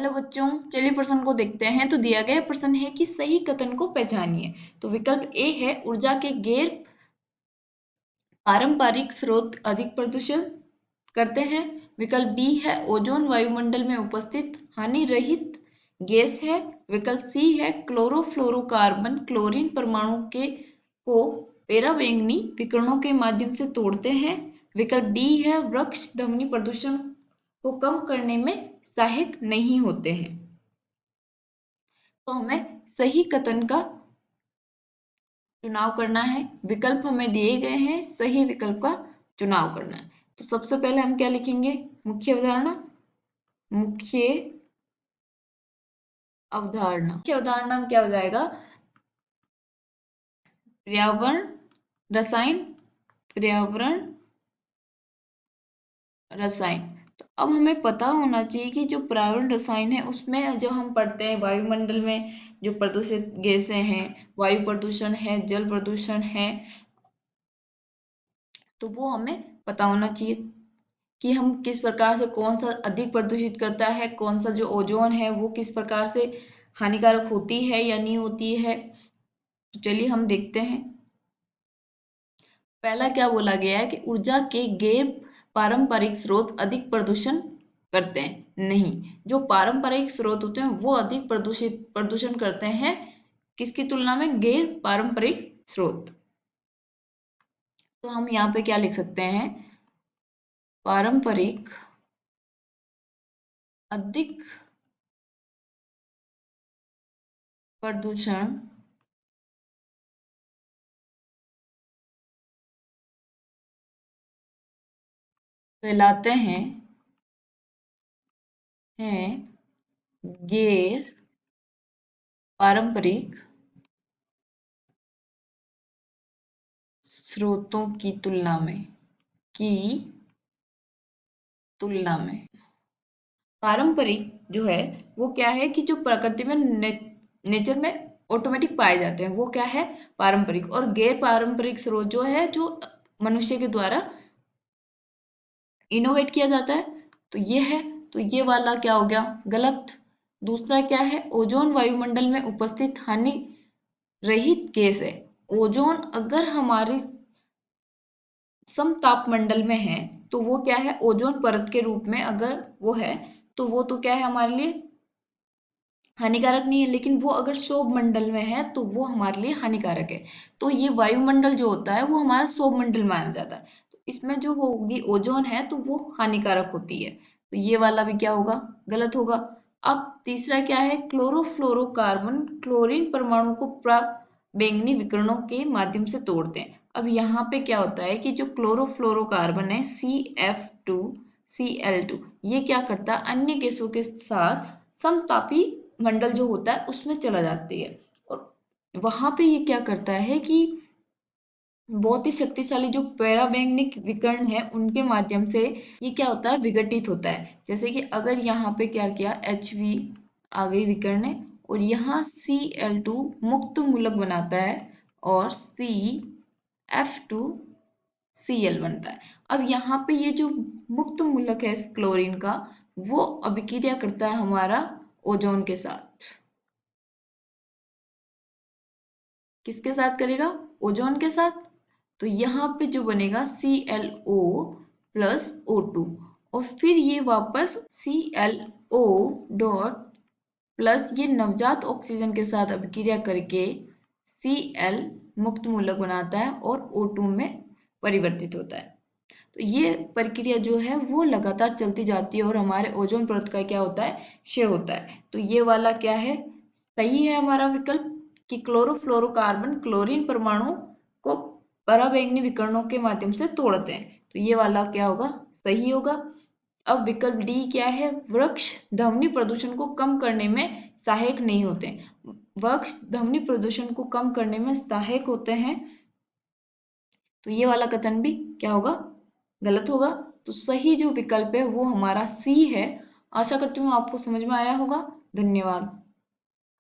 Hello बच्चों, चलिए प्रश्न को देखते हैं। तो दिया गया प्रश्न है कि सही कथन को पहचानिए। तो विकल्प ए है ऊर्जा के गैर पारंपरिक स्रोत अधिक प्रदूषण करते हैं। विकल्प बी है ओजोन वायुमंडल में उपस्थित हानि रहित गैस है। विकल्प सी है क्लोरोफ्लोरोकार्बन क्लोरीन परमाणु को पराबैंगनी विकिरणों के माध्यम से तोड़ते हैं। विकल्प डी है वृक्ष ध्वनि प्रदूषण को कम करने में सहायक नहीं होते हैं। तो हमें सही कथन का चुनाव करना है। विकल्प हमें दिए गए हैं, सही विकल्प का चुनाव करना है। तो सबसे पहले हम क्या लिखेंगे? मुख्य अवधारणा। मुख्य अवधारणा में क्या हो जाएगा? पर्यावरण रसायन। तो अब हमें पता होना चाहिए कि जो पर्यावरण रसायन है उसमें जो हम पढ़ते हैं वायुमंडल में जो प्रदूषित गैसें हैं, वायु प्रदूषण है, जल प्रदूषण है, तो वो हमें पता होना चाहिए कि हम किस प्रकार से कौन सा अधिक प्रदूषित करता है, कौन सा जो ओजोन है वो किस प्रकार से हानिकारक होती है या नहीं होती है। तो चलिए हम देखते हैं। पहला क्या बोला गया है कि ऊर्जा के गैर पारंपरिक स्रोत अधिक प्रदूषण करते हैं। नहीं, जो पारंपरिक स्रोत होते हैं वो अधिक प्रदूषण करते हैं किसकी तुलना में? गैर पारंपरिक स्रोत। तो हम यहाँ पे क्या लिख सकते हैं? पारंपरिक अधिक प्रदूषण फैलाते हैं गैर पारंपरिक स्रोतों की तुलना में पारंपरिक जो है वो क्या है कि जो प्रकृति में नेचर में ऑटोमेटिक पाए जाते हैं वो क्या है? पारंपरिक। और गैर पारंपरिक स्रोत जो है जो मनुष्य के द्वारा इनोवेट किया जाता है, तो ये है। तो ये वाला क्या हो गया? गलत। दूसरा क्या है? ओजोन वायुमंडल में उपस्थित हानि रहित गैस है। ओजोन अगर हमारे समतापमंडल में है तो वो क्या है? ओजोन परत के रूप में अगर वो है तो वो तो क्या है? हमारे लिए हानिकारक नहीं है। लेकिन वो अगर शोभ मंडल में है तो वो हमारे लिए हानिकारक है। तो ये वायुमंडल जो होता है वो हमारा शोभ मंडल माना जाता है। तो इसमें जो होगी ओजोन है तो वो हानिकारक होती है। तो ये वाला भी क्या होगा? गलत होगा। अब तीसरा क्या है? क्लोरोफ्लोरोकार्बन क्लोरीन परमाणु को बैंगनी विकिरणों के माध्यम से तोड़ते हैं। अब यहाँ पे क्या होता है कि जो क्लोरोफ्लोरोकार्बन है CF2Cl2 ये क्या करता है? अन्य गैसों के साथ समतापी मंडल जो होता है उसमें चला जाती है। और वहां पे ये क्या करता है कि बहुत ही शक्तिशाली जो पराबैंगनिक विकिरण है उनके माध्यम से ये क्या होता है? विघटित होता है। जैसे कि अगर यहाँ पे क्या किया, HV आ गई विकिरण है और यहाँ Cl2 मुक्त मूलक बनाता है और CF2Cl बनता है। अब यहाँ पे ये जो मुक्त मूलक है इस क्लोरीन का वो अभिक्रिया करता है हमारा ओजोन के साथ। किसके साथ करेगा? ओजोन के साथ। तो यहाँ पे जो बनेगा ClO प्लस O2 और फिर ये वापस ClO डॉट प्लस ये नवजात ऑक्सीजन के साथ अभिक्रिया करके Cl मुक्त मूलक बनाता है और O2 में परिवर्तित होता है। तो ये प्रक्रिया जो है वो लगातार चलती जाती है और हमारे ओजोन परत का क्या होता है? क्षय होता है। तो ये वाला क्या है? सही है हमारा विकल्प कि क्लोरोफ्लोरोकार्बन क्लोरीन परमाणु को पराबैंगनी विकिरणों के माध्यम से तोड़ते हैं। तो ये वाला क्या होगा? सही होगा। अब विकल्प डी क्या है? वृक्ष ध्वनि प्रदूषण को कम करने में सहायक नहीं होते। वृक्ष ध्वनि प्रदूषण को कम करने में सहायक होते हैं, तो ये वाला कथन भी क्या होगा? गलत होगा। तो सही जो विकल्प है वो हमारा सी है। आशा करती हूँ आपको समझ में आया होगा। धन्यवाद।